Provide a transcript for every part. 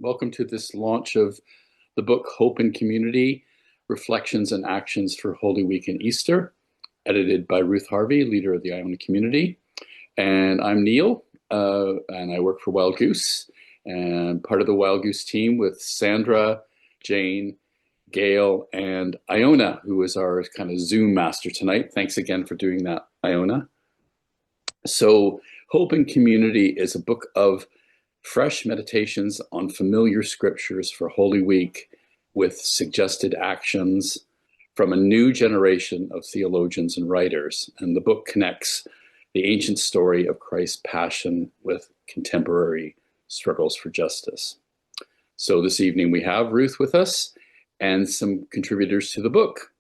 Welcome to this launch of the book Hope and Community, Reflections and Actions for Holy Week and Easter, edited by Ruth Harvey, leader of the Iona Community. And I'm Neil, and I work for Wild Goose, and part of the Wild Goose team with Sandra, Jane, Gail, and Iona, who is our kind of Zoom master tonight. Thanks again for doing that, Iona. So, Hope and Community is a book of fresh meditations on familiar scriptures for Holy Week with suggested actions from a new generation of theologians and writers. And the book connects the ancient story of Christ's passion with contemporary struggles for justice. So this evening we have Ruth with us and some contributors to the book.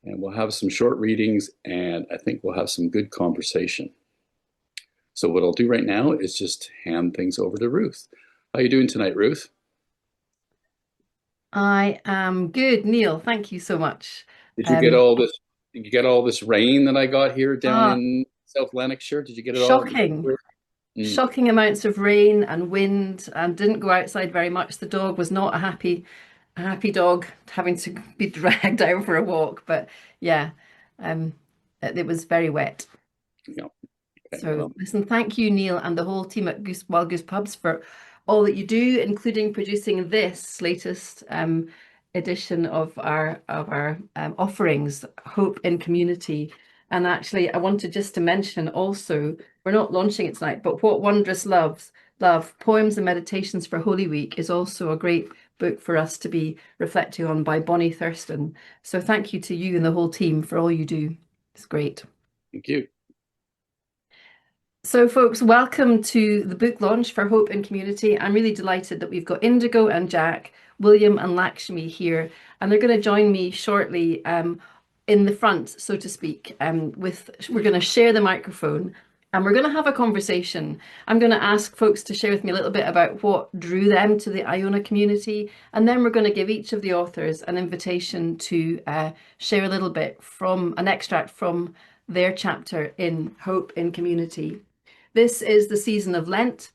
And we'll have some short readings, and I think we'll have some good conversation. So what I'll do right now is just hand things over to Ruth. How are you doing tonight, Ruth? I am good, Neil. Thank you so much. Did you get Um, all this? Did you get all this rain that I got here down ah, in South Lanarkshire? Did you get it all? shocking, Mm, shocking amounts of rain and wind, and didn't go outside very much. The dog was not a happy dog having to be dragged out for a walk. But yeah, um, it was very wet. yeah. Okay. So Well, listen, thank you, Neil, and the whole team at Wild Goose Pubs for all that you do, including producing this latest edition of our offerings, Hope in Community. And actually, I wanted just to mention also, we're not launching it tonight, but What Wondrous Love, Poems and Meditations for Holy Week is also a great book for us to be reflecting on by Bonnie Thurston. So thank you to you and the whole team for all you do. It's great. thank you. So, folks, welcome to the book launch for Hope and Community. I'm really delighted that we've got Indigo and Jack, William and Lakshmi here, and they're going to join me shortly in the front, so to speak. We're going to share the microphone and we're going to have a conversation. I'm going to ask folks to share with me a little bit about what drew them to the Iona community, and then we're going to give each of the authors an invitation to share a little bit from an extract from their chapter in Hope in Community. This is the season of Lent,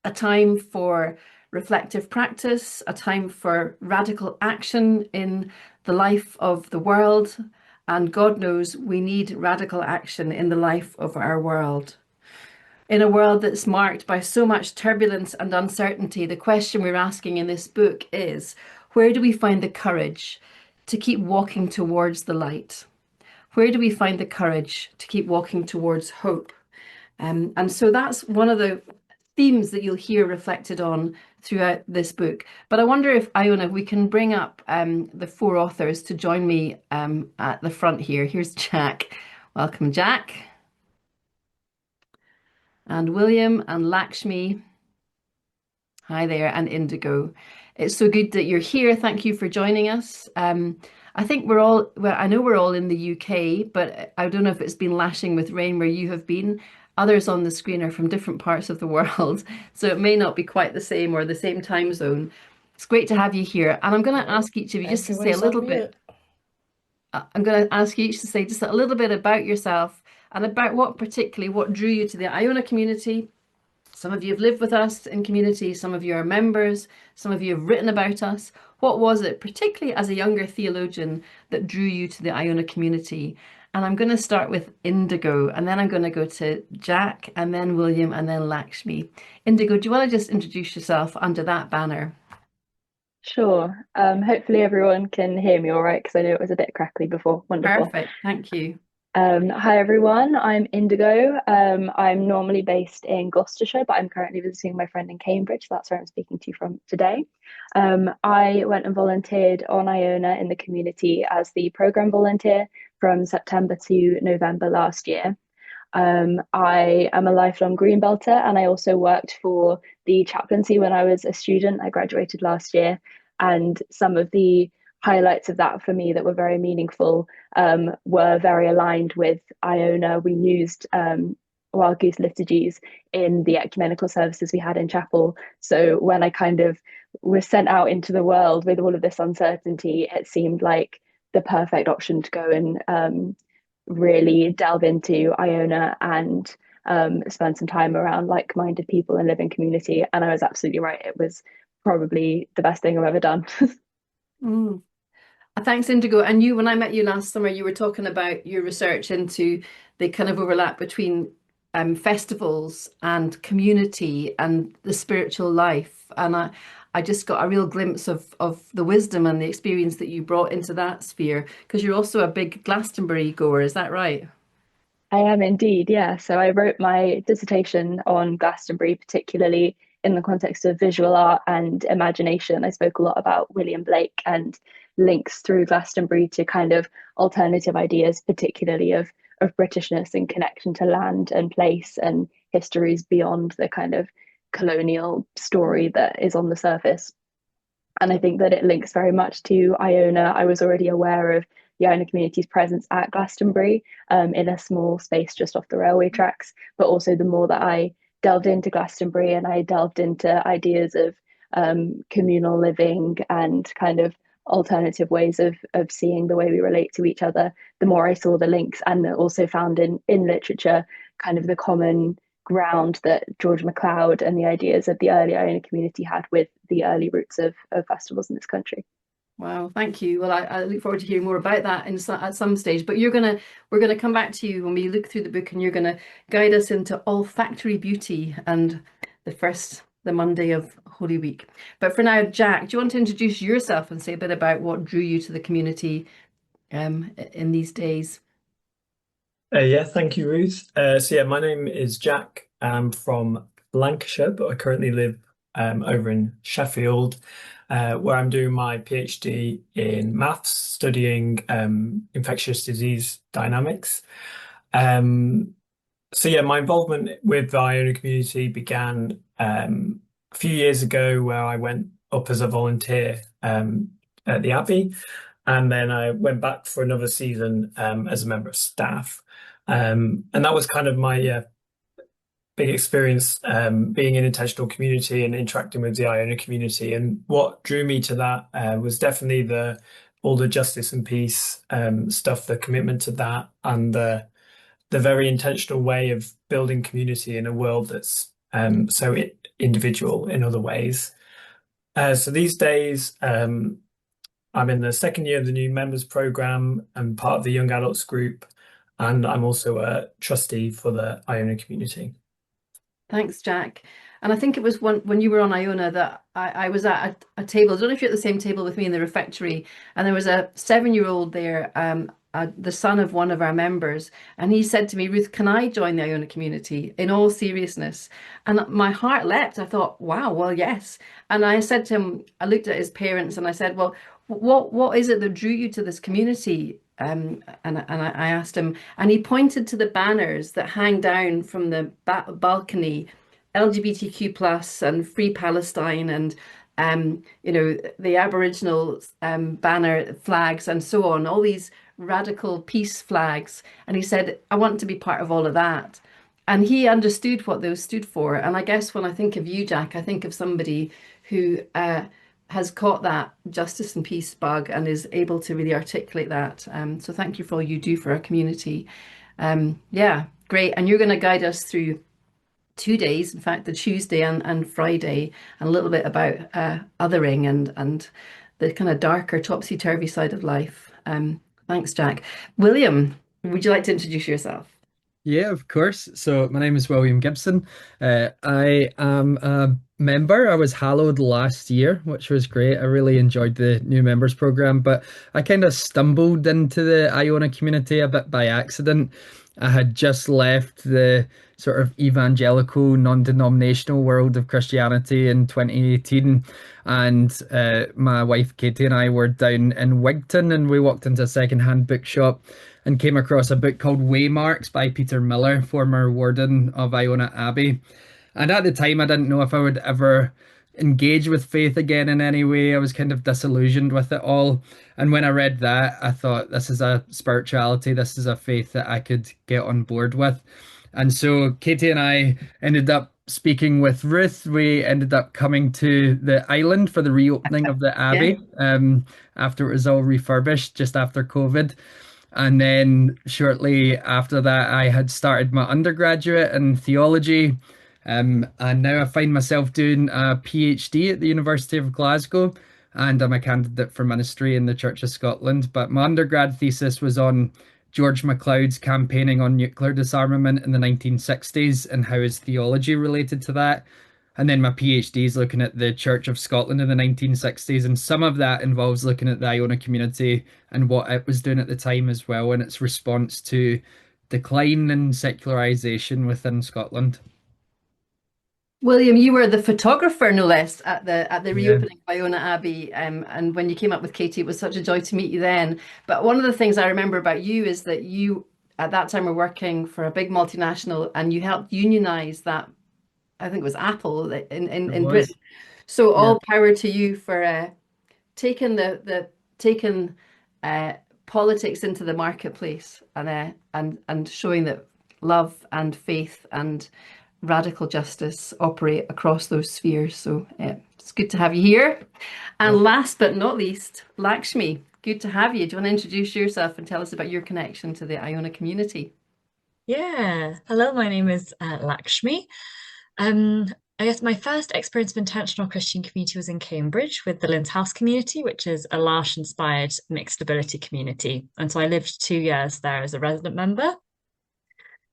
a time for reflective practice, a time for radical action in the life of the world. And God knows we need radical action in the life of our world. In a world that's marked by so much turbulence and uncertainty, the question we're asking in this book is, where do we find the courage to keep walking towards the light? Where do we find the courage to keep walking towards hope? And so that's one of the themes that you'll hear reflected on throughout this book. But I wonder if, Iona, we can bring up the four authors to join me at the front here. Here's Jack. Welcome, Jack. And William and Lakshmi. Hi there, and Indigo. It's so good that you're here. Thank you for joining us. I think well, I know we're all in the UK, but I don't know if it's been lashing with rain where you have been. Others on the screen are from different parts of the world, so it may not be quite the same or the same time zone. It's great to have you here. And I'm going to ask each of you just to say a Everyone's little on bit. mute. I'm going to ask you each to say just a little bit about yourself and about what drew you to the Iona community. Some of you have lived with us in community, some of you are members, some of you have written about us. What was it, particularly as a younger theologian, that drew you to the Iona community? And I'm going to start with Indigo, and then I'm going to go to Jack, and then William, and then Lakshmi. Indigo, do you want to just introduce yourself under that banner? Sure. Hopefully everyone can hear me all right because I know it was a bit crackly before. Wonderful. Perfect, thank you. Hi everyone, I'm Indigo. I'm normally based in Gloucestershire, but I'm currently visiting my friend in Cambridge. That's where I'm speaking to you from today. I went and volunteered on Iona in the community as the programme volunteer from September to November last year. I am a lifelong Greenbelter and I also worked for the chaplaincy when I was a student. I graduated last year, and some of the highlights of that for me that were very meaningful were very aligned with Iona. We used Wild Goose liturgies in the ecumenical services we had in chapel. So when I kind of was sent out into the world with all of this uncertainty, it seemed like the perfect option to go and really delve into Iona and spend some time around like-minded people and live in community. And I was absolutely right. It was probably the best thing I've ever done. Mm. Thanks, Indigo. And you, when I met you last summer, you were talking about your research into the kind of overlap between festivals and community and the spiritual life. And I just got a real glimpse of the wisdom and the experience that you brought into that sphere, because you're also a big Glastonbury goer, is that right? I am indeed, yeah. So I wrote my dissertation on Glastonbury, particularly in the context of visual art and imagination. I spoke a lot about William Blake and links through Glastonbury to kind of alternative ideas, particularly of Britishness and connection to land and place and histories beyond the kind of colonial story that is on the surface. And I think that it links very much to Iona. I was already aware of the Iona community's presence at Glastonbury in a small space just off the railway tracks. But also, the more that I delved into Glastonbury and I delved into ideas of communal living and kind of alternative ways of seeing the way we relate to each other, the more I saw the links and also found in literature kind of the common ground that George MacLeod and the ideas of the early Iona community had with the early roots of festivals in this country. Wow, thank you. Well, I look forward to hearing more about that at some stage. But we're gonna come back to you when we look through the book, and you're gonna guide us into olfactory beauty and the Monday of Holy Week. But for now, Jack, do you want to introduce yourself and say a bit about what drew you to the community in these days? Yeah, thank you, Ruth. So yeah, my name is Jack. I'm from Lancashire, but I currently live over in Sheffield, where I'm doing my PhD in maths, studying infectious disease dynamics. So yeah, my involvement with the Iona community began a few years ago, where I went up as a volunteer at the Abbey, and then I went back for another season as a member of staff. And that was kind of my big experience being in intentional community and interacting with the Iona community. And what drew me to that was definitely the all the justice and peace stuff, the commitment to that, and the very intentional way of building community in a world that's so individual in other ways. So these days, I'm in the second year of the new members program. I'm part of the young adults group, and I'm also a trustee for the Iona community. Thanks, Jack. And I think it was when you were on Iona that I was at a table. I don't know if you're at the same table with me in the refectory, and there was a 7-year-old there, the son of one of our members, and he said to me, Ruth, can I join the Iona community in all seriousness? And my heart leapt. I thought, wow, well, yes. And I said to him, I looked at his parents and I said, well, what is it that drew you to this community? And I asked him, and he pointed to the banners that hang down from the balcony, LGBTQ plus and Free Palestine, and the Aboriginal banner flags and so on, all these radical peace flags. And he said, I want to be part of all of that. And he understood what those stood for. And I guess when I think of you, Jack, I think of somebody who has caught that justice and peace bug and is able to really articulate that. So thank you for all you do for our community. Yeah, great. And you're going to guide us through 2 days, in fact, the Tuesday and Friday, and a little bit about othering and the kind of darker, topsy-turvy side of life. Thanks, Jack. William, would you like to introduce yourself? Yeah, of course. So my name is William Gibson. I am a member. I was hallowed last year, which was great. I really enjoyed the new members program, but I kind of stumbled into the Iona community a bit by accident. I had just left the sort of evangelical, non-denominational world of Christianity in 2018, and my wife Katie and I were down in Wigton, and we walked into a second-hand bookshop and came across a book called Waymarks by Peter Miller, former warden of Iona Abbey. And at the time, I didn't know if I would ever engage with faith again in any way. I was kind of disillusioned with it all. And when I read that, I thought, this is a spirituality, this is a faith that I could get on board with. And so Katie and I ended up speaking with Ruth. We ended up coming to the island for the reopening of the Abbey after it was all refurbished, just after COVID. And then shortly after that, I had started my undergraduate in theology. And now I find myself doing a PhD at the University of Glasgow, and I'm a candidate for ministry in the Church of Scotland. But my undergrad thesis was on George MacLeod's campaigning on nuclear disarmament in the 1960s and how his theology related to that. And then my PhD is looking at the Church of Scotland in the 1960s, and some of that involves looking at the Iona community and what it was doing at the time as well, and its response to decline and secularization within Scotland. William, you were the photographer, no less, at the Yeah. reopening of Iona Abbey, and when you came up with Katie, it was such a joy to meet you then. But one of the things I remember about you is that you, at that time, were working for a big multinational, and you helped unionize that. I think it was Apple It in was. Britain. So Yeah. all power to you for taking taking politics into the marketplace and showing that love and faith and radical justice operate across those spheres. So it's good to have you here. And last but not least, Lakshmi, good to have you. Do you want to introduce yourself and tell us about your connection to the Iona community? Yeah, hello, my name is Lakshmi. Um, I guess my first experience of intentional Christian community was in Cambridge with the Lent House community, which is a L'Arche-inspired mixed ability community. And so I lived 2 years there as a resident member.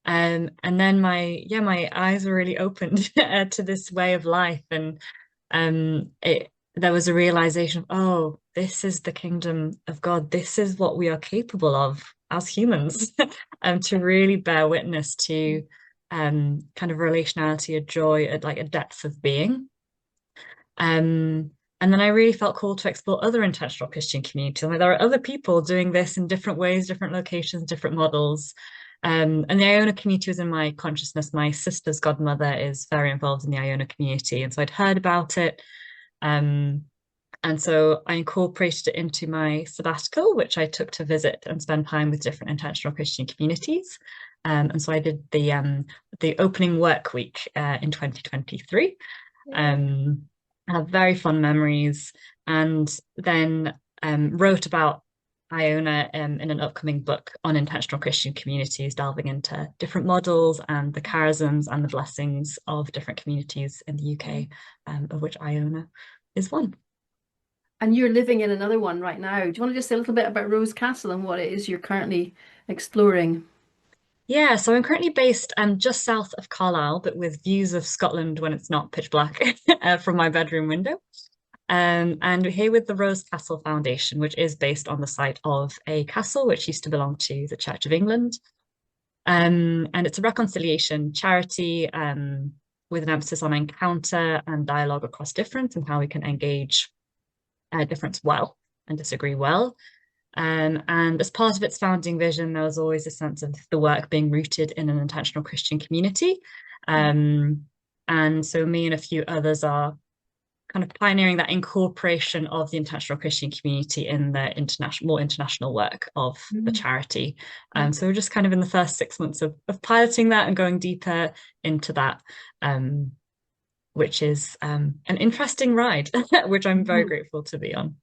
And then my eyes were really opened to this way of life, and there was a realization of, oh, this is the kingdom of God. This is what we are capable of as humans, to really bear witness to kind of relationality, a joy, like a depth of being. And then I really felt called to explore other intentional Christian communities. I mean, there are other people doing this in different ways, different locations, different models. And the Iona community was in my consciousness. My sister's godmother is very involved in the Iona community, and so I'd heard about it. And so I incorporated it into my sabbatical, which I took to visit and spend time with different intentional Christian communities. And so I did the opening work week in 2023. I have very fond memories, and then wrote about Iona in an upcoming book on intentional Christian communities, delving into different models and the charisms and the blessings of different communities in the UK, of which Iona is one. And you're living in another one right now. Do you want to just say a little bit about Rose Castle and what it is you're currently exploring? Yeah, so I'm currently based just south of Carlisle, but with views of Scotland when it's not pitch black from my bedroom window. And we're here with the Rose Castle Foundation, which is based on the site of a castle which used to belong to the Church of England. And it's a reconciliation charity with an emphasis on encounter and dialogue across difference and how we can engage difference well and disagree well. And as part of its founding vision, there was always a sense of the work being rooted in an intentional Christian community. And so me and a few others are kind of pioneering that incorporation of the intentional Christian community in the more international work of the charity. So we're just kind of in the first 6 months of piloting that and going deeper into that, which is an interesting ride, which I'm very grateful to be on.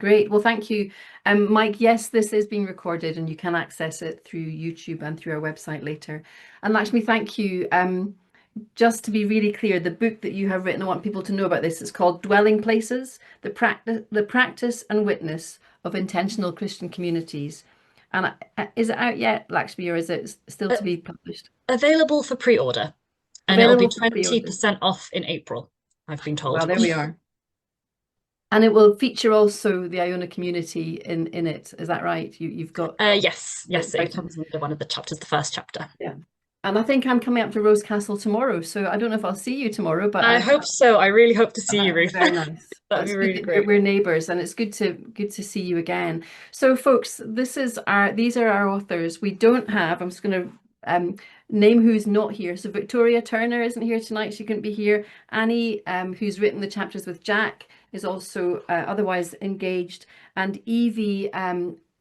Great. Well, thank you. Mike, yes, this is being recorded and you can access it through YouTube and through our website later. And Lakshmi, thank you. Just to be really clear, the book that you have written, I want people to know about this. It's called Dwelling Places, the practice and witness of intentional Christian communities. And is it out yet, Lakshmi, or is it still to be published? Available for pre-order. And it'll be 20% off in April, I've been told. Well, there we are. And it will feature also the Iona community in it. Is that right? You've got yes, it comes under one of the chapters, the first chapter. Yeah. And I think I'm coming up to Rose Castle tomorrow, so I don't know if I'll see you tomorrow, but I hope so. I really hope to see you, Ruth. Very nice. That'd be really great. We're neighbours, and it's good to see you again. So, folks, these are our authors. We don't have. I'm just going to name who's not here. So Victoria Turner isn't here tonight. She couldn't be here. Annie, who's written the chapters with Jack, is also otherwise engaged, and Evie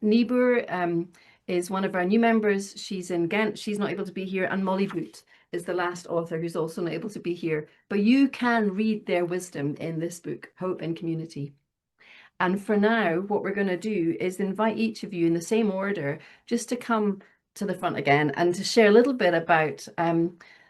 Niebuhr is one of our new members. She's in Ghent. She's not able to be here. And Molly Boot is the last author who's also not able to be here. But you can read their wisdom in this book, Hope and Community. And for now, what we're going to do is invite each of you in the same order just to come to the front again and to share a little bit about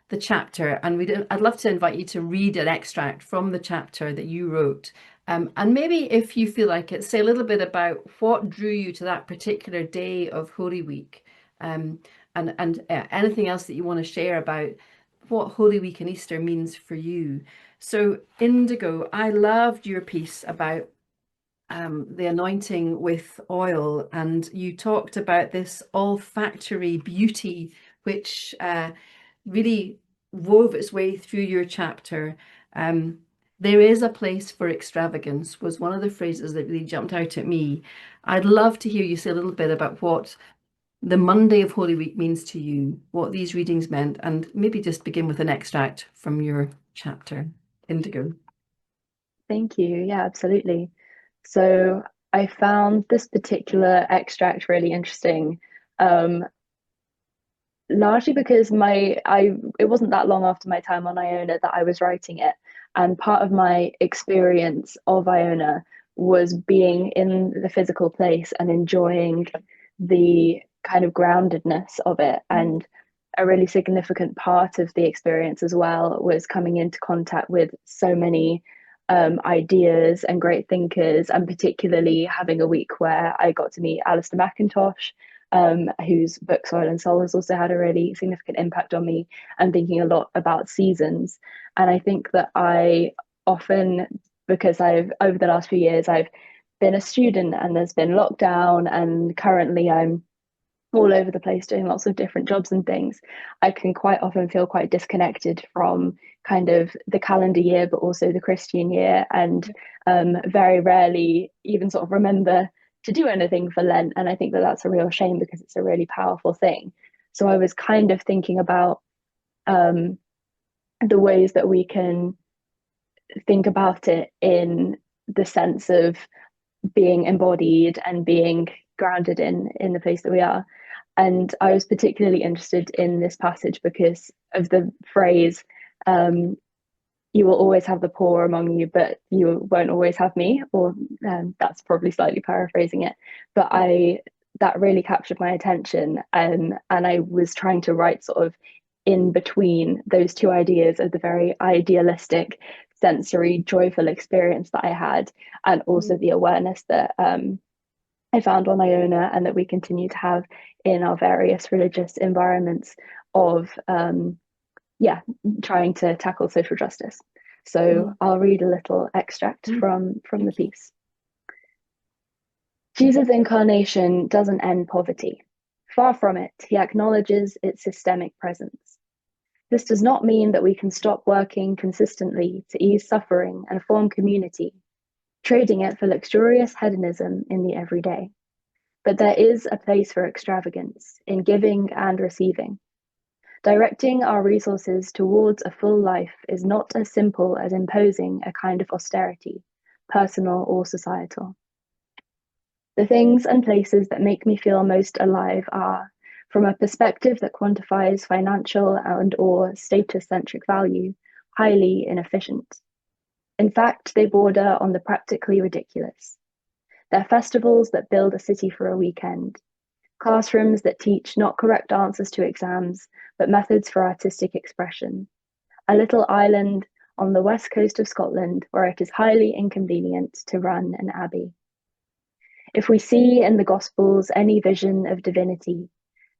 the chapter, and I'd love to invite you to read an extract from the chapter that you wrote. And maybe if you feel like it, say a little bit about what drew you to that particular day of Holy Week, and anything else that you want to share about what Holy Week and Easter means for you. So Indigo, I loved your piece about the anointing with oil, and you talked about this olfactory beauty which really wove its way through your chapter. There is a place for extravagance was one of the phrases that really jumped out at me. I'd love to hear you say a little bit about what the Monday of Holy Week means to you, what these readings meant, and maybe just begin with an extract from your chapter. Indigo. Thank you. Yeah, absolutely. So I found this particular extract really interesting, largely because it wasn't that long after my time on Iona that I was writing it, and part of my experience of Iona was being in the physical place and enjoying the kind of groundedness of it. And a really significant part of the experience as well was coming into contact with so many ideas and great thinkers, and particularly having a week where I got to meet Alistair McIntosh, whose book Soil and Soul has also had a really significant impact on me, and thinking a lot about seasons. And I think that I often, because over the last few years, I've been a student and there's been lockdown, and currently I'm all over the place doing lots of different jobs and things, I can quite often feel quite disconnected from kind of the calendar year, but also the Christian year, and very rarely even sort of remember to do anything for Lent. And I think that that's a real shame because it's a really powerful thing. So I was kind of thinking about the ways that we can think about it in the sense of being embodied and being grounded in the place that we are. And I was particularly interested in this passage because of the phrase, you will always have the poor among you, but you won't always have me, or that's probably slightly paraphrasing it. But that really captured my attention, and I was trying to write sort of in between those two ideas of the very idealistic, sensory, joyful experience that I had, and also the awareness that I found on Iona and that we continue to have in our various religious environments of trying to tackle social justice. So I'll read a little extract from the piece. Jesus' incarnation doesn't end poverty. Far from it, he acknowledges its systemic presence. This does not mean that we can stop working consistently to ease suffering and form community, trading it for luxurious hedonism in the everyday. But there is a place for extravagance in giving and receiving. Directing our resources towards a full life is not as simple as imposing a kind of austerity, personal or societal. The things and places that make me feel most alive are, from a perspective that quantifies financial and/or status-centric value, highly inefficient. In fact, they border on the practically ridiculous. They're festivals that build a city for a weekend, classrooms that teach not correct answers to exams, but methods for artistic expression, a little island on the west coast of Scotland where it is highly inconvenient to run an abbey. If we see in the Gospels any vision of divinity,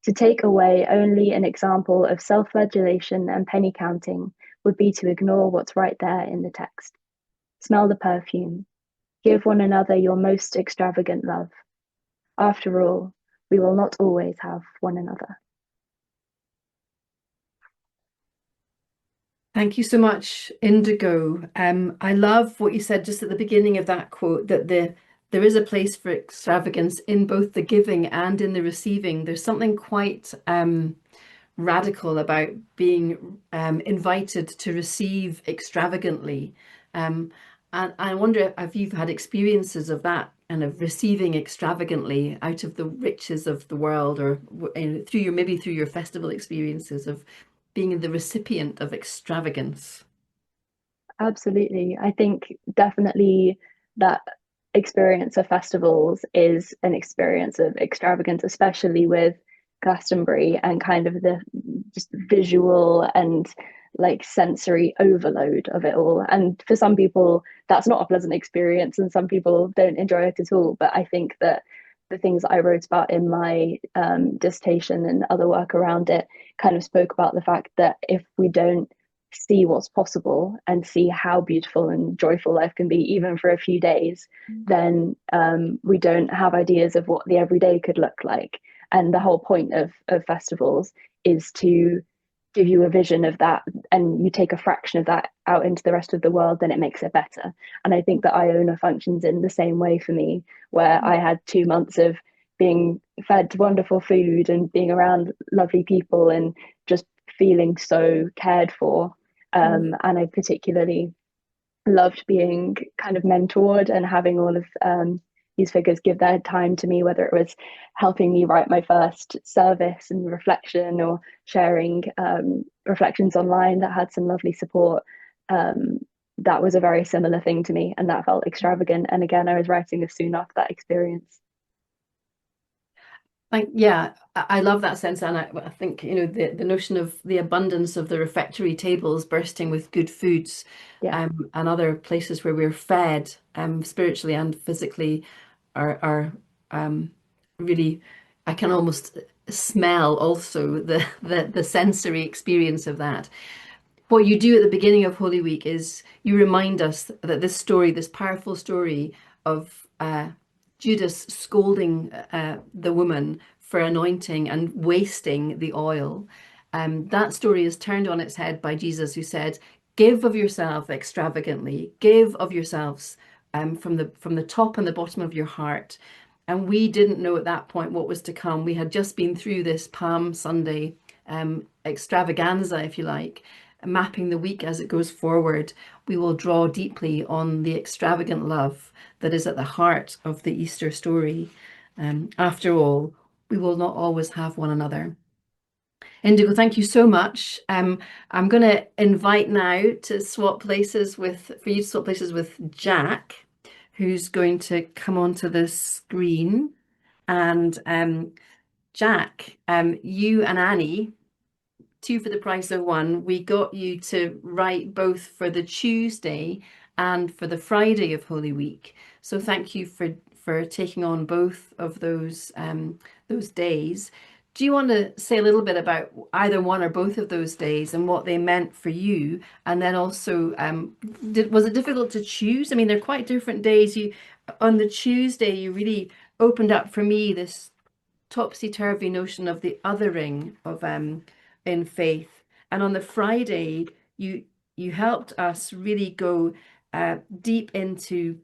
to take away only an example of self-flagellation and penny counting would be to ignore what's right there in the text. Smell the perfume. Give one another your most extravagant love. After all, we will not always have one another. Thank you so much, Indigo. I love what you said just at the beginning of that quote, that there is a place for extravagance in both the giving and in the receiving. There's something quite radical about being invited to receive extravagantly. And I wonder if you've had experiences of that and of receiving extravagantly out of the riches of the world, or through your festival experiences of being the recipient of extravagance. Absolutely. I think definitely that experience of festivals is an experience of extravagance, especially with Glastonbury and kind of the just visual and like sensory overload of it all. And for some people, that's not a pleasant experience, and some people don't enjoy it at all. But I think that the things that I wrote about in my dissertation and other work around it kind of spoke about the fact that if we don't see what's possible and see how beautiful and joyful life can be, even for a few days, then we don't have ideas of what the everyday could look like. And the whole point of festivals is to give you a vision of that, and you take a fraction of that out into the rest of the world, then it makes it better. And I think that Iona functions in the same way for me, where I had 2 months of being fed wonderful food and being around lovely people and just feeling so cared for. And I particularly loved being kind of mentored and having all of these figures give their time to me, whether it was helping me write my first service and reflection, or sharing reflections online that had some lovely support. That was a very similar thing to me, and that felt extravagant. And again, I was writing this soon after that experience. Yeah, I love that sense, and I think, you know, the notion of the abundance of the refectory tables bursting with good foods, Yeah. and other places where we're fed, spiritually and physically, are really, I can almost smell also the sensory experience of that. What you do at the beginning of Holy Week is you remind us that this story, this powerful story of Judas scolding the woman for anointing and wasting the oil, that story is turned on its head by Jesus, who said, "Give of yourself extravagantly, give of yourselves from the top and the bottom of your heart." And we didn't know at that point what was to come. We had just been through this Palm Sunday extravaganza, if you like, mapping the week as it goes forward. We will draw deeply on the extravagant love that is at the heart of the Easter story. After all, we will not always have one another. Indigo, thank you so much. I'm going to invite now to swap places for you to swap places with Jack, who's going to come onto the screen. And Jack, you and Annie, two for the price of one, we got you to write both for the Tuesday and for the Friday of Holy Week. So thank you for taking on both of those days. Do you want to say a little bit about either one or both of those days and what they meant for you? And then also, was it difficult to choose? I mean, they're quite different days. On the Tuesday, you really opened up for me this topsy-turvy notion of the othering of in faith. And on the Friday, you helped us really go deep into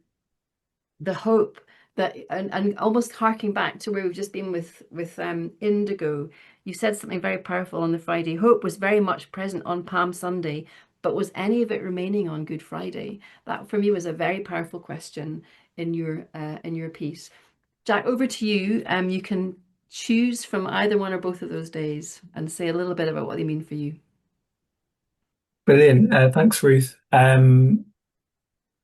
the hope that, and almost harking back to where we've just been with Indigo. You said something very powerful on the Friday. Hope was very much present on Palm Sunday, but was any of it remaining on Good Friday? That for me was a very powerful question in your piece. Jack, over to you. You can choose from either one or both of those days and say a little bit about what they mean for you. Brilliant. Thanks, Ruth.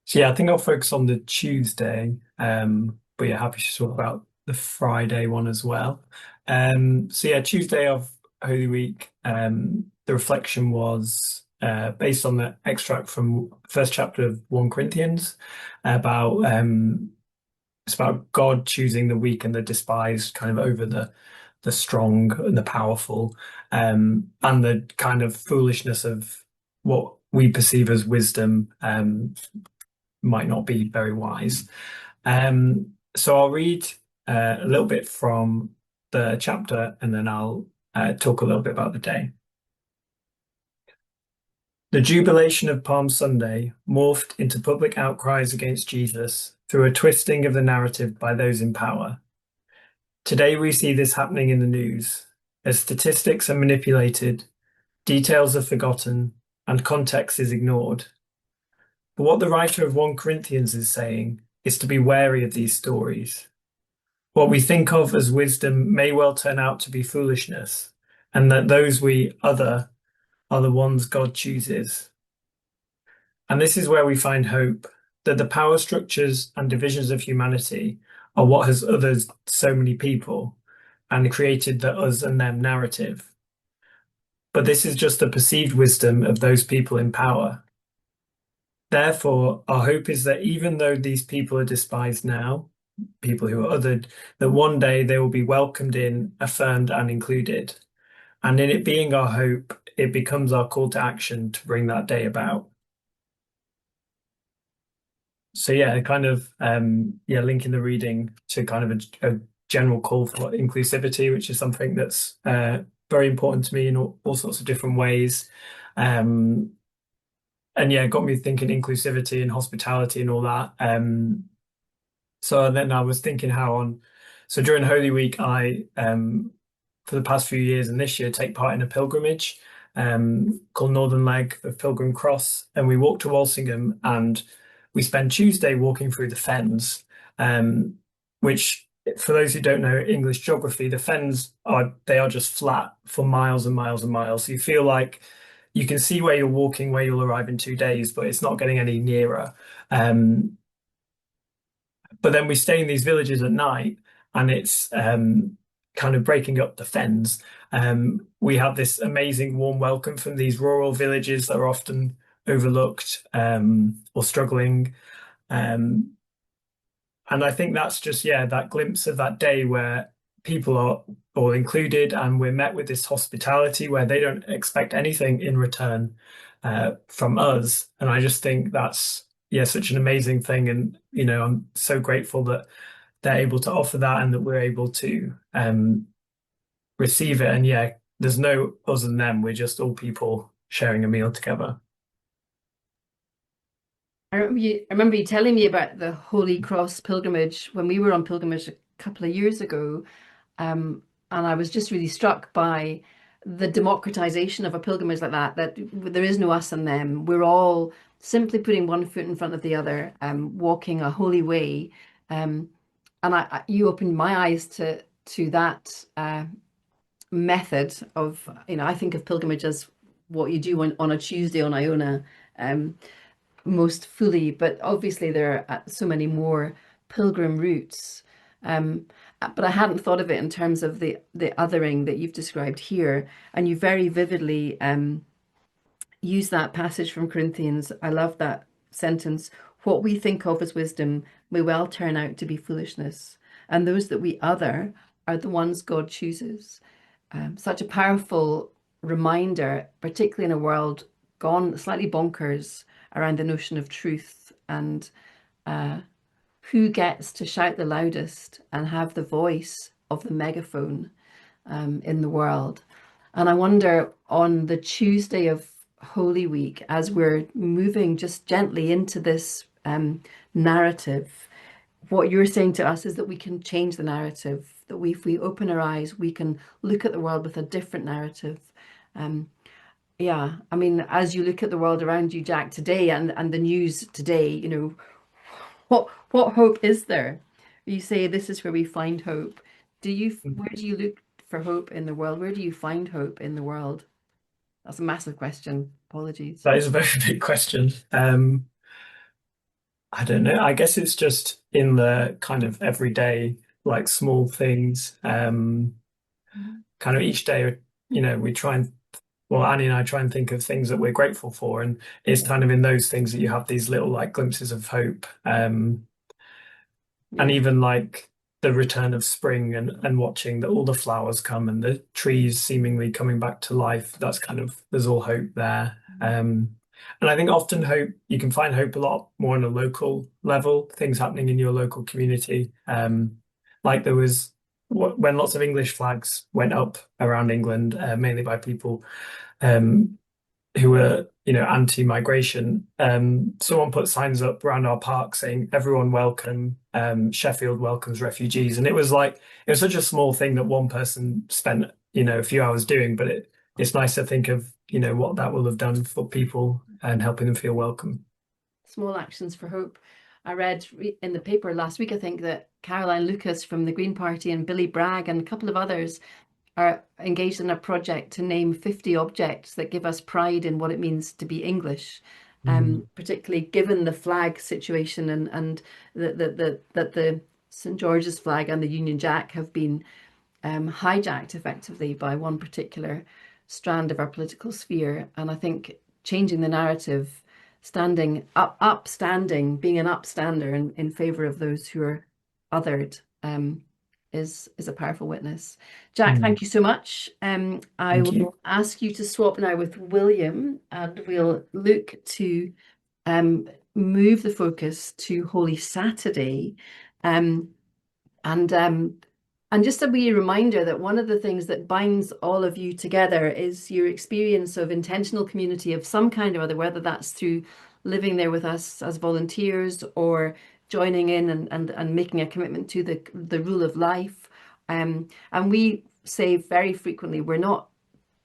So yeah, I think I'll focus on the Tuesday, but yeah, happy to talk about the Friday one as well. So yeah, Tuesday of Holy Week, the reflection was based on the extract from first chapter of 1 Corinthians about it's about God choosing the weak and the despised kind of over the strong and the powerful, and the kind of foolishness of what we perceive as wisdom might not be very wise. So I'll read a little bit from the chapter, and then I'll talk a little bit about the day. The jubilation of Palm Sunday morphed into public outcries against Jesus through a twisting of the narrative by those in power. Today we see this happening in the news, as statistics are manipulated, details are forgotten, and context is ignored. But what the writer of 1 Corinthians is saying is to be wary of these stories. What we think of as wisdom may well turn out to be foolishness, and that those we other are the ones God chooses. And this is where we find hope, that the power structures and divisions of humanity are what has othered so many people, and created the us and them narrative. But this is just the perceived wisdom of those people in power. Therefore, our hope is that even though these people are despised now, people who are othered, that one day they will be welcomed in, affirmed, and included. And in it being our hope, it becomes our call to action to bring that day about. So yeah, kind of linking the reading to kind of a general call for inclusivity, which is something that's very important to me in all sorts of different ways. And yeah, it got me thinking inclusivity and hospitality and all that. So then I was thinking so during Holy Week, I, for the past few years and this year, take part in a pilgrimage called Northern Leg of Pilgrim Cross. And we walk to Walsingham and we spend Tuesday walking through the fens, which for those who don't know English geography, the fens they are just flat for miles and miles and miles. So you feel like you can see where you're walking, where you'll arrive in 2 days, but it's not getting any nearer. But then we stay in these villages at night, and it's kind of breaking up the fens. We have this amazing warm welcome from these rural villages that are often overlooked or struggling. And I think that's just, that glimpse of that day where people are all included and we're met with this hospitality where they don't expect anything in return from us. And I just think that's, such an amazing thing. And, I'm so grateful that they're able to offer that and that we're able to receive it. And there's no us and them. We're just all people sharing a meal together. I remember you telling me about the Holy Cross pilgrimage when we were on pilgrimage a couple of years ago. And I was just really struck by the democratization of a pilgrimage like that there is no us and them. We're all simply putting one foot in front of the other, walking a holy way. And you opened my eyes to that method of, I think of pilgrimage as what you do on a Tuesday on Iona, most fully, but obviously there are so many more pilgrim routes. But I hadn't thought of it in terms of the othering that you've described here. And you very vividly use that passage from Corinthians. I love that sentence. What we think of as wisdom may well turn out to be foolishness. And those that we other are the ones God chooses. Such a powerful reminder, particularly in a world gone slightly bonkers around the notion of truth and who gets to shout the loudest and have the voice of the megaphone in the world. And I wonder on the Tuesday of Holy Week, as we're moving just gently into this narrative, what you're saying to us is that we can change the narrative, that if we open our eyes, we can look at the world with a different narrative. I mean, as you look at the world around you, Jack, today and the news today, what hope is there? You say this is where we find hope. Where do you look for hope in the world? Where do you find hope in the world? That's a massive question. Apologies. That is a very big question. I don't know. I guess it's just in the kind of everyday, like small things. Kind of each day, we try and, well, Annie and I try and think of things that we're grateful for, and it's kind of in those things that you have these little like glimpses of hope. And even like the return of spring and watching all the flowers come and the trees seemingly coming back to life. That's kind of, there's all hope there. And I think often you can find hope a lot more on a local level, things happening in your local community. Like there was, when lots of English flags went up around England, mainly by people who were, anti-migration, someone put signs up around our park saying, "Everyone welcome, Sheffield welcomes refugees." And it was such a small thing that one person spent, a few hours doing, but it's nice to think of, what that will have done for people and helping them feel welcome. Small actions for hope. I read in the paper last week, I think, that Caroline Lucas from the Green Party and Billy Bragg and a couple of others are engaged in a project to name 50 objects that give us pride in what it means to be English, particularly given the flag situation and that the St. George's flag and the Union Jack have been hijacked effectively by one particular strand of our political sphere. And I think changing the narrative, upstanding, being an upstander in favor of those who are othered, is a powerful witness. Jack, thank you so much. I Thank will you. ask you to swap now with William, and we'll look to move the focus to Holy Saturday. And just a wee reminder that one of the things that binds all of you together is your experience of intentional community of some kind or other, whether that's through living there with us as volunteers or joining in and making a commitment to the rule of life. And we say very frequently, we're not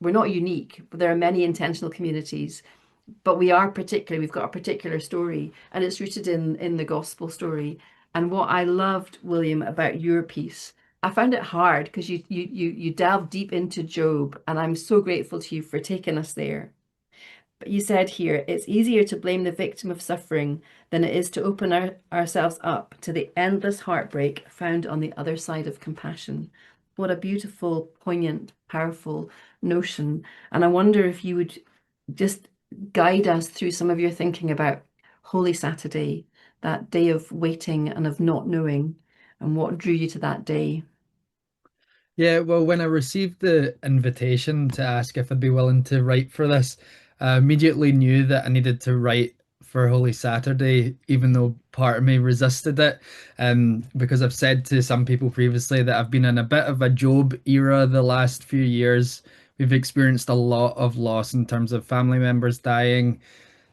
unique. There are many intentional communities, but we've got a particular story, and it's rooted in the gospel story. And what I loved, William, about your piece, I found it hard because you delved deep into Job, and I'm so grateful to you for taking us there. But you said here, it's easier to blame the victim of suffering than it is to open ourselves up to the endless heartbreak found on the other side of compassion. What a beautiful, poignant, powerful notion. And I wonder if you would just guide us through some of your thinking about Holy Saturday, that day of waiting and of not knowing, and what drew you to that day. Yeah, well, when I received the invitation to ask if I'd be willing to write for this, I immediately knew that I needed to write for Holy Saturday, even though part of me resisted it. Because I've said to some people previously that I've been in a bit of a Job era the last few years. We've experienced a lot of loss in terms of family members dying.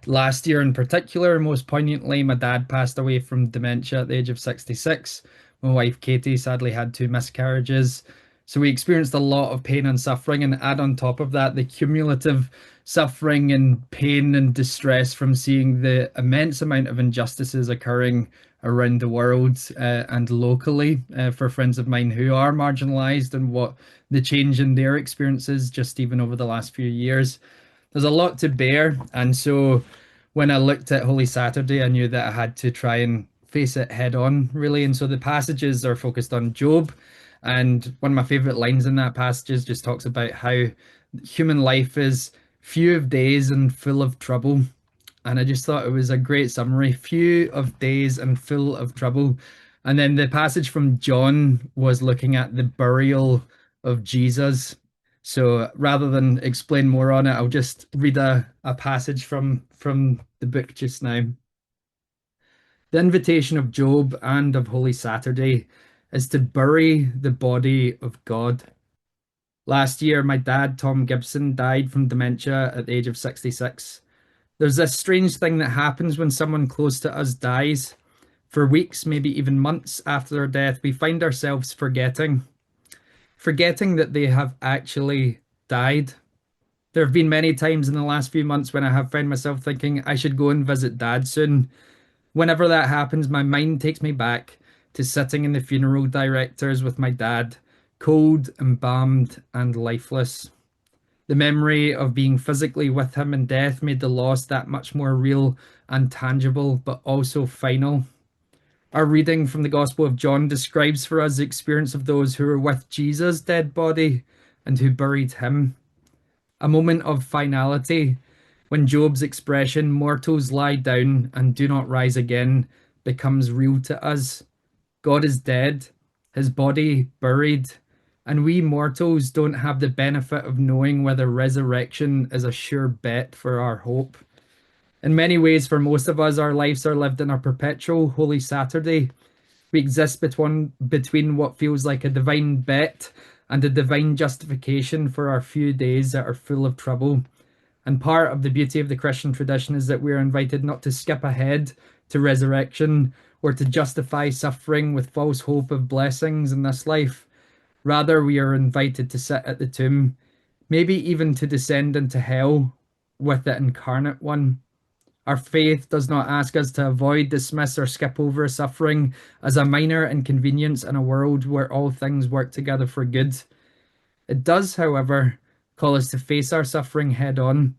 Last year, in particular, most poignantly, my dad passed away from dementia at the age of 66. My wife, Katie, sadly had 2 miscarriages. So we experienced a lot of pain and suffering, and add on top of that the cumulative suffering and pain and distress from seeing the immense amount of injustices occurring around the world and locally for friends of mine who are marginalized, and what the change in their experiences just even over the last few years. There's a lot to bear, and so when I looked at Holy Saturday, I knew that I had to try and face it head on, really. And so the passages are focused on Job, and one of my favorite lines in that passage just talks about how human life is few of days and full of trouble. And I just thought it was a great summary, few of days and full of trouble. And then the passage from John was looking at the burial of Jesus. So rather than explain more on it, I'll just read a passage from the book just now. The invitation of Job and of Holy Saturday is to bury the body of God. Last year, my dad, Tom Gibson, died from dementia at the age of 66. There's this strange thing that happens when someone close to us dies. For weeks, maybe even months after their death, we find ourselves forgetting that they have actually died. There have been many times in the last few months when I have found myself thinking I should go and visit dad soon. Whenever that happens, my mind takes me back to sitting in the funeral directors with my dad, cold, embalmed, and lifeless. The memory of being physically with him in death made the loss that much more real and tangible, but also final. Our reading from the Gospel of John describes for us the experience of those who were with Jesus' dead body and who buried him. A moment of finality when Job's expression, mortals lie down and do not rise again, becomes real to us. God is dead, his body buried, and we mortals don't have the benefit of knowing whether resurrection is a sure bet for our hope. In many ways, for most of us, our lives are lived in a perpetual Holy Saturday. We exist between what feels like a divine bet and a divine justification for our few days that are full of trouble. And part of the beauty of the Christian tradition is that we are invited not to skip ahead to resurrection or to justify suffering with false hope of blessings in this life. Rather, we are invited to sit at the tomb, maybe even to descend into hell with the incarnate one. Our faith does not ask us to avoid, dismiss, or skip over suffering as a minor inconvenience in a world where all things work together for good. It does, however, call us to face our suffering head on,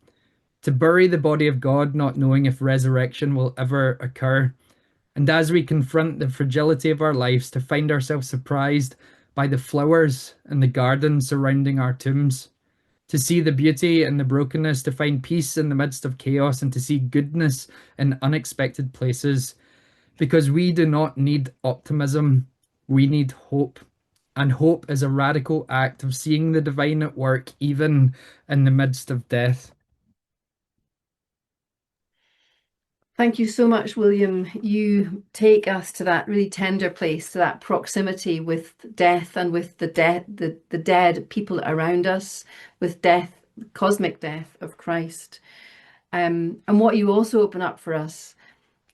to bury the body of God, not knowing if resurrection will ever occur. And as we confront the fragility of our lives, to find ourselves surprised by the flowers in the garden surrounding our tombs, to see the beauty in the brokenness, to find peace in the midst of chaos, and to see goodness in unexpected places. Because we do not need optimism, we need hope. And hope is a radical act of seeing the divine at work even in the midst of death. Thank you so much, William. You take us to that really tender place, to that proximity with death and with the dead people around us, with death, cosmic death of Christ. And what you also open up for us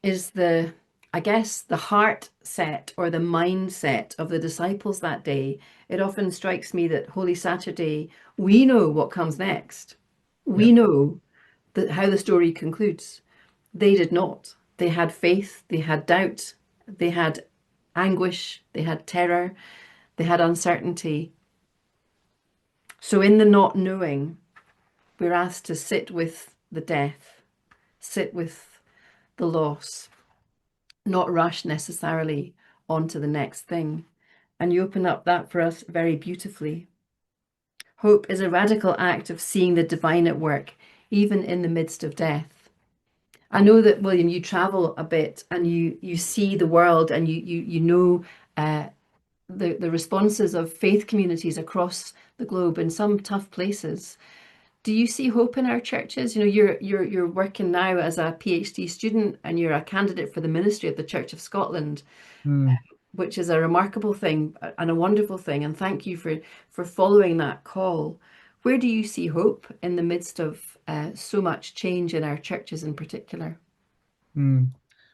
is I guess, the heart set or the mindset of the disciples that day. It often strikes me that Holy Saturday, we know what comes next. We know how the story concludes. They did not. They had faith, they had doubt, they had anguish, they had terror, they had uncertainty. So in the not knowing, we're asked to sit with the death, sit with the loss, not rush necessarily onto the next thing. And you open up that for us very beautifully. Hope is a radical act of seeing the divine at work, even in the midst of death. I know that, William, you travel a bit and you see the world, and you know the responses of faith communities across the globe in some tough places. Do you see hope in our churches? You know, you're working now as a PhD student, and you're a candidate for the ministry of the Church of Scotland, which is a remarkable thing and a wonderful thing. And thank you for following that call. Where do you see hope in the midst of so much change in our churches in particular?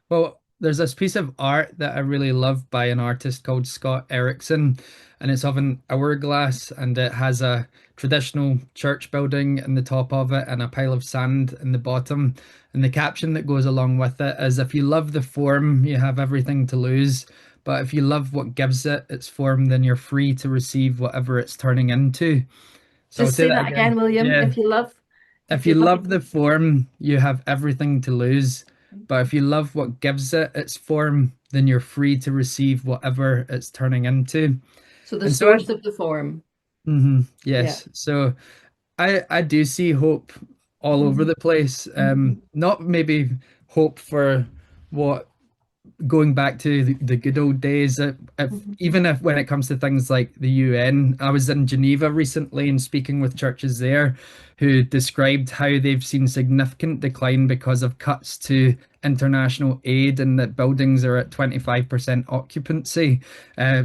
Well, there's this piece of art that I really love by an artist called Scott Erickson, and it's of an hourglass, and it has a traditional church building in the top of it and a pile of sand in the bottom. And the caption that goes along with it is, "If you love the form, you have everything to lose. But if you love what gives it its form, then you're free to receive whatever it's turning into." So I'll Just say say that that again, William. Yeah. If you love the form, you have everything to lose. But if you love what gives it its form, then you're free to receive whatever it's turning into. So the And so, source of the form. yes. So I do see hope all over the place. Not maybe hope for what going back to the good old days, even if when it comes to things like the UN. I was in Geneva recently and speaking with churches there who described how they've seen significant decline because of cuts to international aid, and that buildings are at 25% occupancy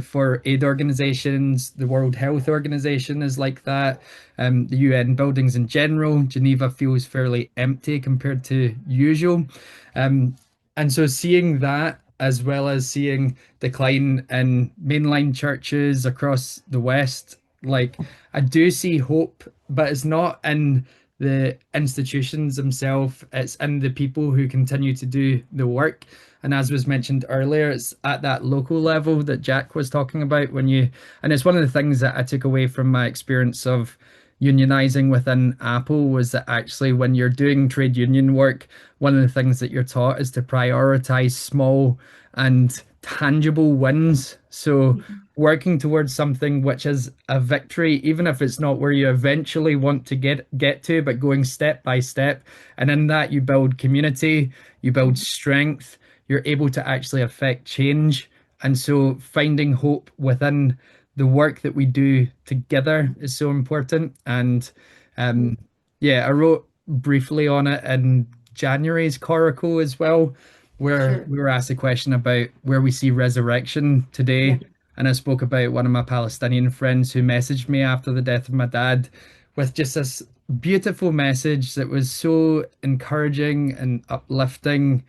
for aid organizations. The World Health Organization is like that. The UN buildings in general, Geneva feels fairly empty compared to usual. And so seeing that, as well as seeing decline in mainline churches across the West, like, I do see hope, but it's not in the institutions themselves, it's in the people who continue to do the work. And as was mentioned earlier, it's at that local level that Jack was talking about and it's one of the things that I took away from my experience of unionizing within Apple, was that actually when you're doing trade union work, one of the things that you're taught is to prioritize small and tangible wins. So working towards something which is a victory, even if it's not where you eventually want to get to, but going step by step. And in that you build community, you build strength, you're able to actually affect change. And so finding hope within the work that we do together is so important. And yeah, I wrote briefly on it in January's Coracle as well, where we were asked a question about where we see resurrection today. And I spoke about one of my Palestinian friends who messaged me after the death of my dad with just this beautiful message that was so encouraging and uplifting.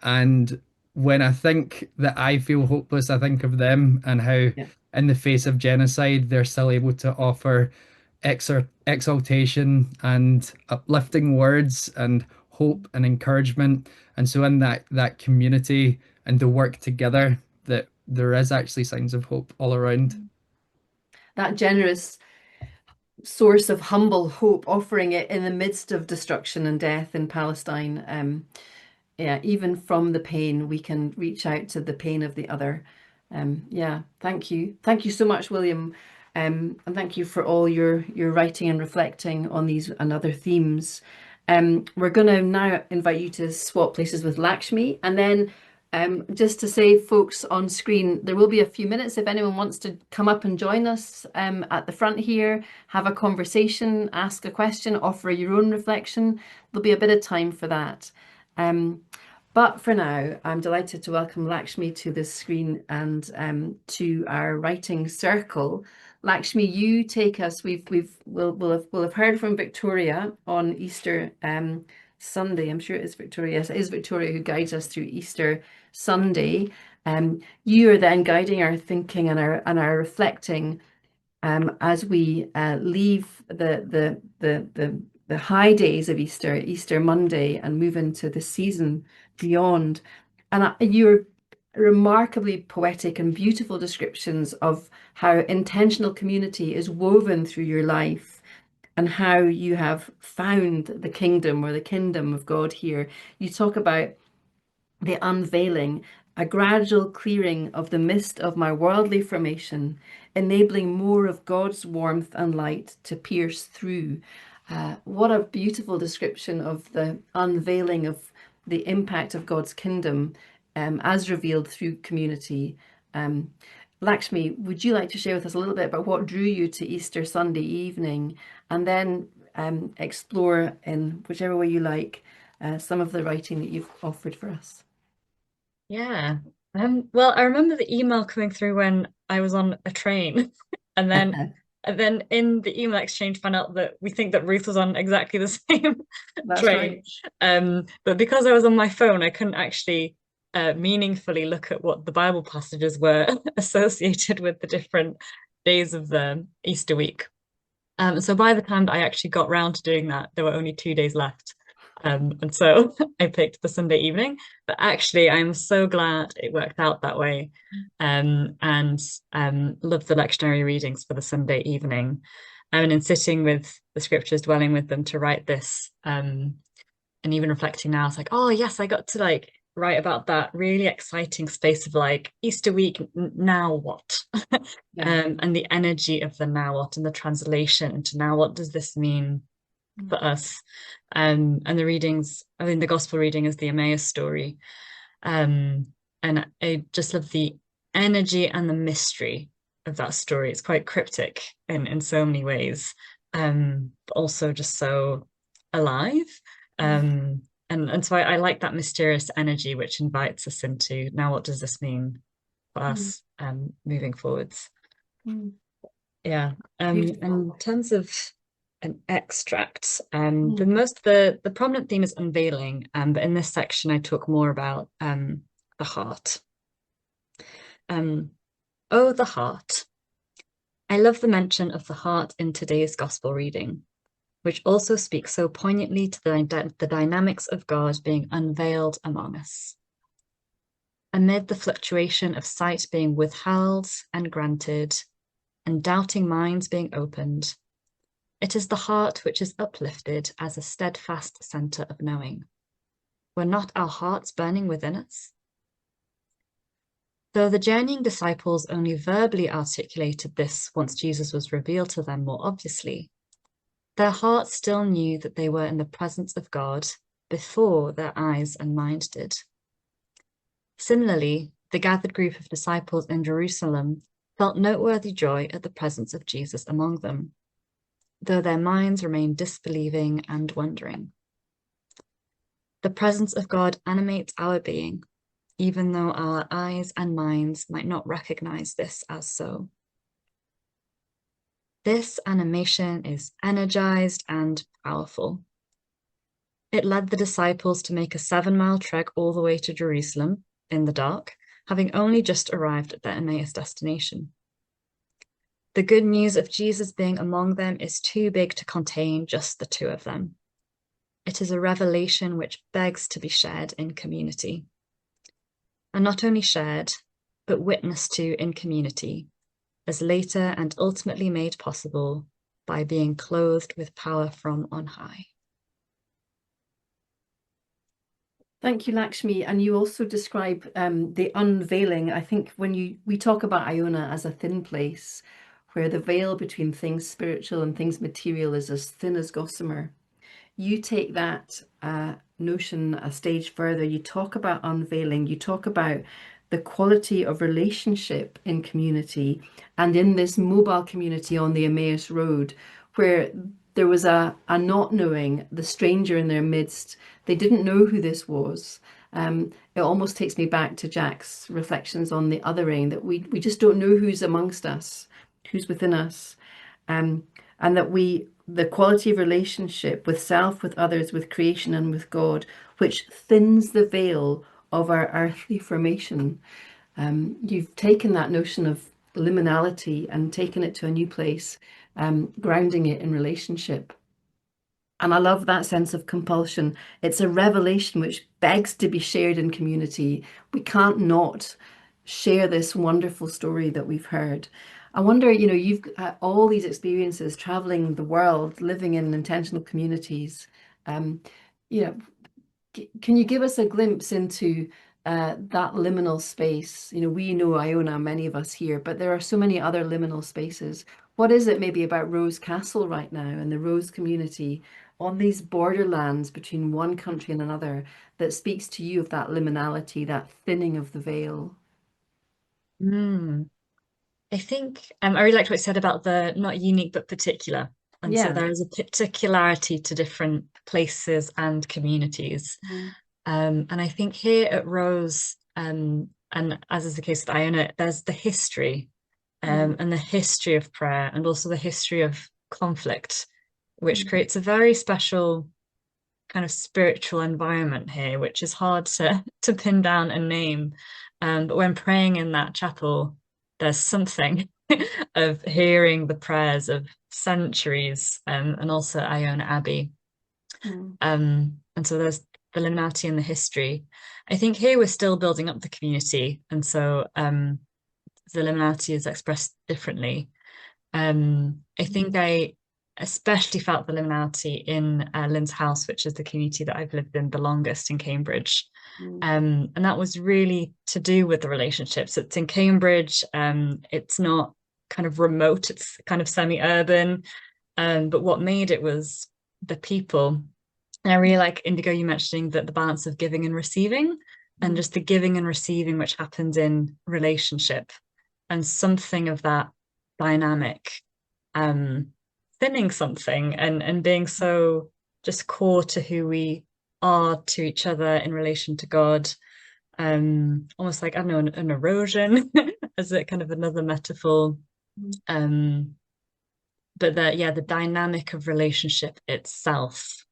And when I think that I feel hopeless, I think of them and how in the face of genocide, they're still able to offer exaltation and uplifting words and hope and encouragement. And so in that community and the work together, that there is actually signs of hope all around. That generous source of humble hope, offering it in the midst of destruction and death in Palestine. Yeah, even from the pain, we can reach out to the pain of the other. Yeah, thank you. Thank you so much, William. And thank you for all your writing and reflecting on these and other themes. We're going to now invite you to swap places with Lakshmi. And then just to say, folks on screen, there will be a few minutes if anyone wants to come up and join us at the front here, have a conversation, ask a question, offer your own reflection. There'll be a bit of time for that. But for now, I'm delighted to welcome Lakshmi to the screen and to our writing circle. Lakshmi, you take us. We'll have heard from Victoria on Easter Sunday. I'm sure it is Victoria. Yes, it is Victoria who guides us through Easter Sunday. You are then guiding our thinking and our reflecting as we leave the high days of Easter, Easter Monday, and move into the season beyond. And your remarkably poetic and beautiful descriptions of how intentional community is woven through your life and how you have found the kingdom or the kingdom of God here. You talk about the unveiling, a gradual clearing of the mist of my worldly formation, enabling more of God's warmth and light to pierce through. What a beautiful description of the unveiling of the impact of God's kingdom as revealed through community. Lakshmi, would you like to share with us a little bit about what drew you to Easter Sunday evening, and then explore in whichever way you like some of the writing that you've offered for us? Yeah. Well, I remember the email coming through when I was on a train, and then in the email exchange found out that we think that Ruth was on exactly the same That's train. right. But because I was on my phone, I couldn't actually meaningfully look at what the Bible passages were associated with the different days of the Easter week. So by the time that I actually got round to doing that, there were only 2 days left. And so I picked the Sunday evening, but actually I'm so glad it worked out that way. And loved the lectionary readings for the Sunday evening. And in sitting with the scriptures, dwelling with them to write this, and even reflecting now, it's like, oh yes, I got to like write about that really exciting space of like Easter week, now what? Yeah. And the energy of the now what and the translation into now what does this mean for us? And the readings, I mean, the gospel reading is the Emmaus story. And I just love the energy and the mystery of that story. It's quite cryptic in so many ways, but also just so alive. And so I like that mysterious energy which invites us into now what does this mean for us moving forwards. Yeah. In terms of an extract, the prominent theme is unveiling, but in this section I talk more about the heart. Oh, the heart. I love the mention of the heart in today's gospel reading, which also speaks so poignantly to the dynamics of God being unveiled among us. Amid the fluctuation of sight being withheld and granted, and doubting minds being opened, it is the heart which is uplifted as a steadfast centre of knowing. Were not our hearts burning within us? Though the journeying disciples only verbally articulated this once Jesus was revealed to them more obviously, their hearts still knew that they were in the presence of God before their eyes and mind did. Similarly, the gathered group of disciples in Jerusalem felt noteworthy joy at the presence of Jesus among them, though their minds remained disbelieving and wondering. The presence of God animates our being, even though our eyes and minds might not recognize this as so. This animation is energized and powerful. It led the disciples to make a 7-mile trek all the way to Jerusalem in the dark, having only just arrived at their Emmaus destination. The good news of Jesus being among them is too big to contain just the two of them. It is a revelation which begs to be shared in community. And not only shared, but witnessed to in community, as later and ultimately made possible by being clothed with power from on high. Thank you, Lakshmi. And you also describe the unveiling. I think when we talk about Iona as a thin place, where the veil between things spiritual and things material is as thin as gossamer, you take that notion a stage further. You talk about unveiling. You talk about the quality of relationship in community, and in this mobile community on the Emmaus Road, where there was a not knowing, the stranger in their midst. They didn't know who this was. It almost takes me back to Jack's reflections on the othering, that we just don't know who's amongst us, who's within us. And that the quality of relationship with self, with others, with creation, and with God, which thins the veil of our earthly formation. You've taken that notion of liminality and taken it to a new place, grounding it in relationship. And I love that sense of compulsion. It's a revelation which begs to be shared in community. We can't not share this wonderful story that we've heard. I wonder, you've all these experiences traveling the world, living in intentional communities. Um, you know, can you give us a glimpse into that liminal space? We know Iona, many of us here, but there are so many other liminal spaces. What is it maybe about Rose Castle right now and the Rose community on these borderlands between one country and another that speaks to you of that liminality, that thinning of the veil? I think I really liked what you said about the not unique but particular. And so Yeah. there is a particularity to different places and communities. And I think here at Rose, and as is the case with Iona, there's the history and the history of prayer, and also the history of conflict, which creates a very special kind of spiritual environment here, which is hard to pin down and name. But when praying in that chapel, there's something of hearing the prayers of centuries, and also Iona Abbey. And so there's the liminality and the history. I think here we're still building up the community, and so the liminality is expressed differently. I think I especially felt the liminality in Lynn's house, which is the community that I've lived in the longest in Cambridge. And that was really to do with the relationships. It's in Cambridge. It's not kind of remote, it's kind of semi-urban. But what made it was the people. And I really like, Indigo, you mentioning that the balance of giving and receiving, and just the giving and receiving which happens in relationship, and something of that dynamic thinning something, and being so just core to who we are to each other in relation to God. Almost like, I don't know, an erosion as a kind of another metaphor. But the dynamic of relationship itself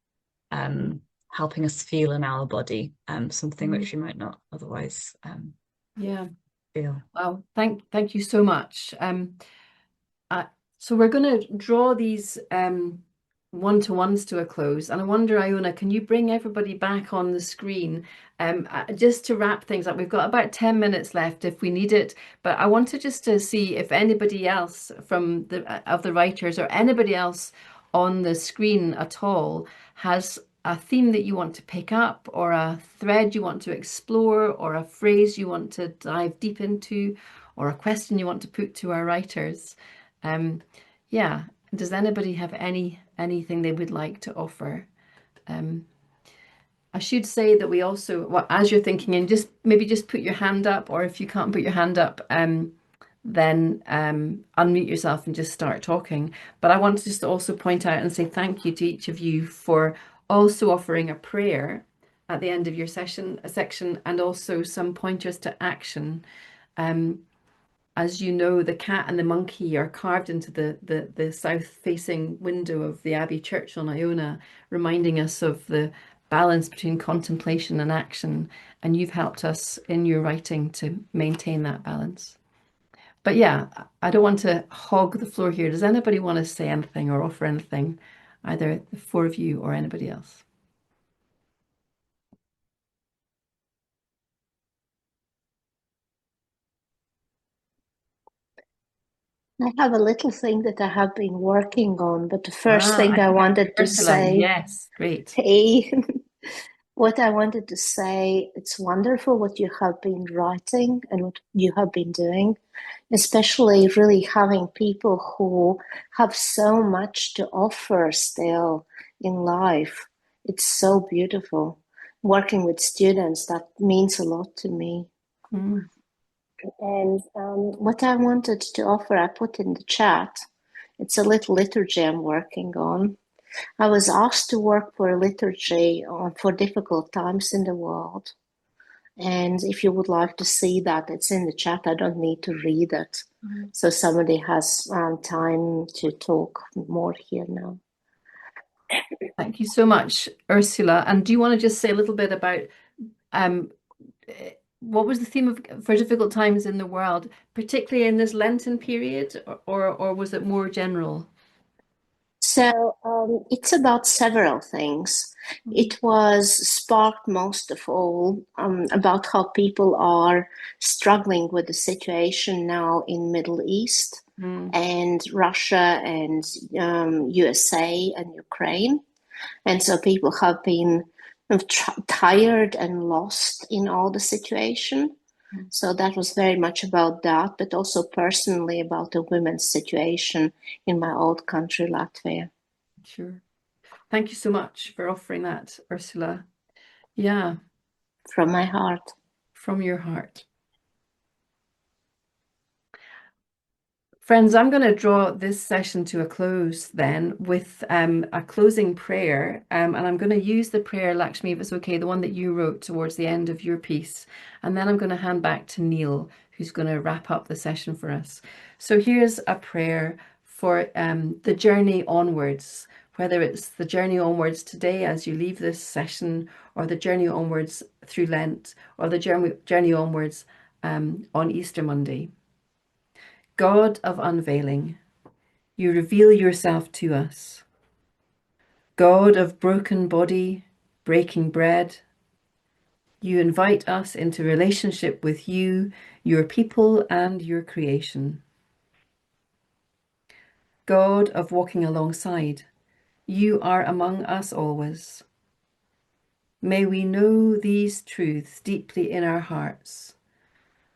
helping us feel in our body, something which we might not otherwise feel. Wow, thank you so much. So we're going to draw these one-to-ones to a close, and I wonder, Iona, can you bring everybody back on the screen just to wrap things up? We've got about 10 minutes left if we need it, but I wanted just to see if anybody else from the writers or anybody else on the screen at all has a theme that you want to pick up, or a thread you want to explore, or a phrase you want to dive deep into, or a question you want to put to our writers. Does anybody have anything they would like to offer? I should say that we also, well, as you're thinking, and maybe just put your hand up, or if you can't put your hand up, then unmute yourself and just start talking. But I want to just also point out and say thank you to each of you for also offering a prayer at the end of your section, and also some pointers to action. As you know, the cat and the monkey are carved into the south-facing window of the Abbey Church on Iona, reminding us of the balance between contemplation and action. And you've helped us in your writing to maintain that balance. But yeah, I don't want to hog the floor here. Does anybody want to say anything or offer anything, either the four of you or anybody else? I have a little thing that I have been working on, but the first thing I wanted to Ursula, say, yes, great. hey, What I wanted to say, it's wonderful what you have been writing and what you have been doing, especially really having people who have so much to offer still in life. It's so beautiful. Working with students, that means a lot to me. Mm. And what I wanted to offer, I put in the chat. It's a little liturgy I'm working on. I was asked to work for a liturgy for difficult times in the world. And if you would like to see that, it's in the chat. I don't need to read it. So somebody has time to talk more here now. Thank you so much, Ursula. And do you want to just say a little bit about what was the theme for difficult times in the world, particularly in this Lenten period, or was it more general? So it's about several things. It was sparked most of all about how people are struggling with the situation now in Middle East and Russia and USA and Ukraine. And so people have been tired and lost in all the situation. So that was very much about that, but also personally about the women's situation in my old country, Latvia. Sure. Thank you so much for offering that, Ursula. Yeah. From my heart. From your heart. Friends, I'm going to draw this session to a close then with a closing prayer. And I'm going to use the prayer, Lakshmi, if it's okay, the one that you wrote towards the end of your piece. And then I'm going to hand back to Neil, who's going to wrap up the session for us. So here's a prayer for the journey onwards, whether it's the journey onwards today as you leave this session, or the journey onwards through Lent, or the journey onwards on Easter Monday. God of unveiling, you reveal yourself to us. God of broken body, breaking bread, you invite us into relationship with you, your people, and your creation. God of walking alongside, you are among us always. May we know these truths deeply in our hearts,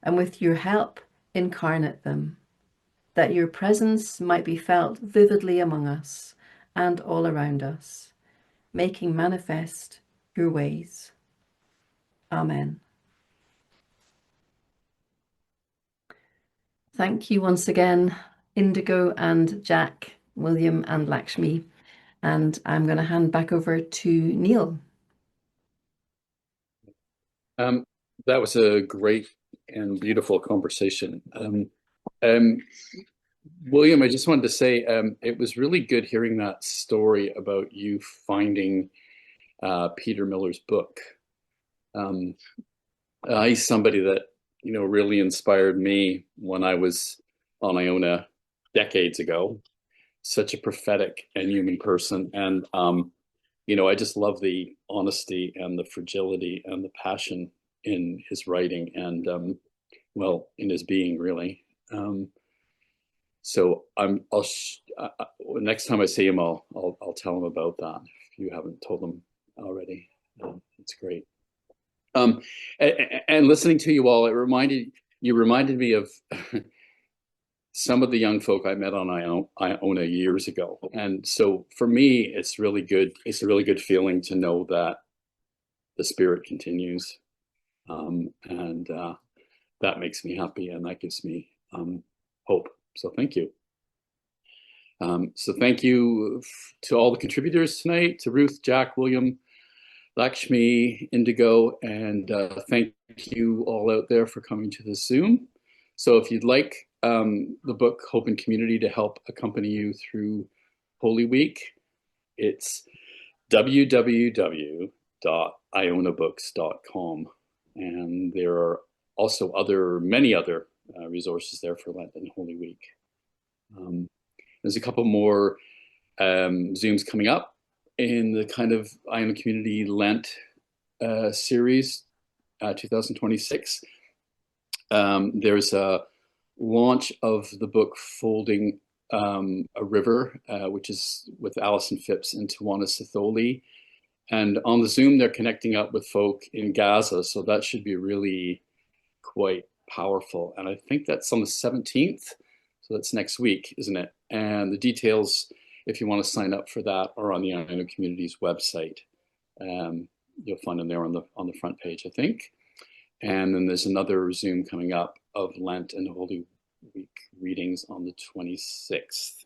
and with your help incarnate them, that your presence might be felt vividly among us and all around us, making manifest your ways. Amen. Thank you once again, Indigo and Jack, William and Lakshmi. And I'm going to hand back over to Neil. That was a great and beautiful conversation. William, I just wanted to say it was really good hearing that story about you finding Peter Miller's book. He's somebody that really inspired me when I was on Iona decades ago. Such a prophetic and human person, and I just love the honesty and the fragility and the passion in his writing and in his being, really. So next time I see him, I'll tell him about that if you haven't told him already. It's great. And listening to you all, you reminded me of some of the young folk I met on Iona years ago. And so for me, it's really good. It's a really good feeling to know that the spirit continues. And that makes me happy, and that gives me hope. So thank you. So thank you to all the contributors tonight, to Ruth, Jack, William, Lakshmi, Indigo, and thank you all out there for coming to the Zoom. So if you'd like the book Hope and Community to help accompany you through Holy Week, it's www.ionabooks.com. And there are also many other resources there for Lent and Holy Week. There's a couple more Zooms coming up in the kind of Iona Community Lent series, 2026. There's a launch of the book Folding a River, which is with Alison Phipps and Tawana Sithole And on the Zoom, they're connecting up with folk in Gaza. So that should be really quite powerful. And I think that's on the 17th. So that's next week, isn't it? And the details, if you want to sign up for that, are on the Iona Community's website. You'll find them there on the front page, I think. And then there's another Zoom coming up of Lent and Holy Week readings on the 26th.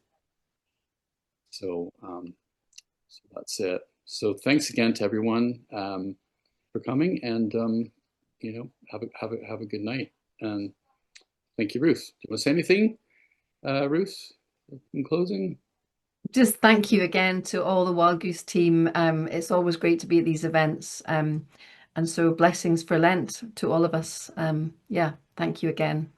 So, so that's it. So thanks again to everyone for coming, and you know, have a good night. And thank you, Ruth. Do you want to say anything, Ruth, in closing? Just thank you again to all the Wild Goose team. It's always great to be at these events. And so blessings for Lent to all of us. Yeah, thank you again.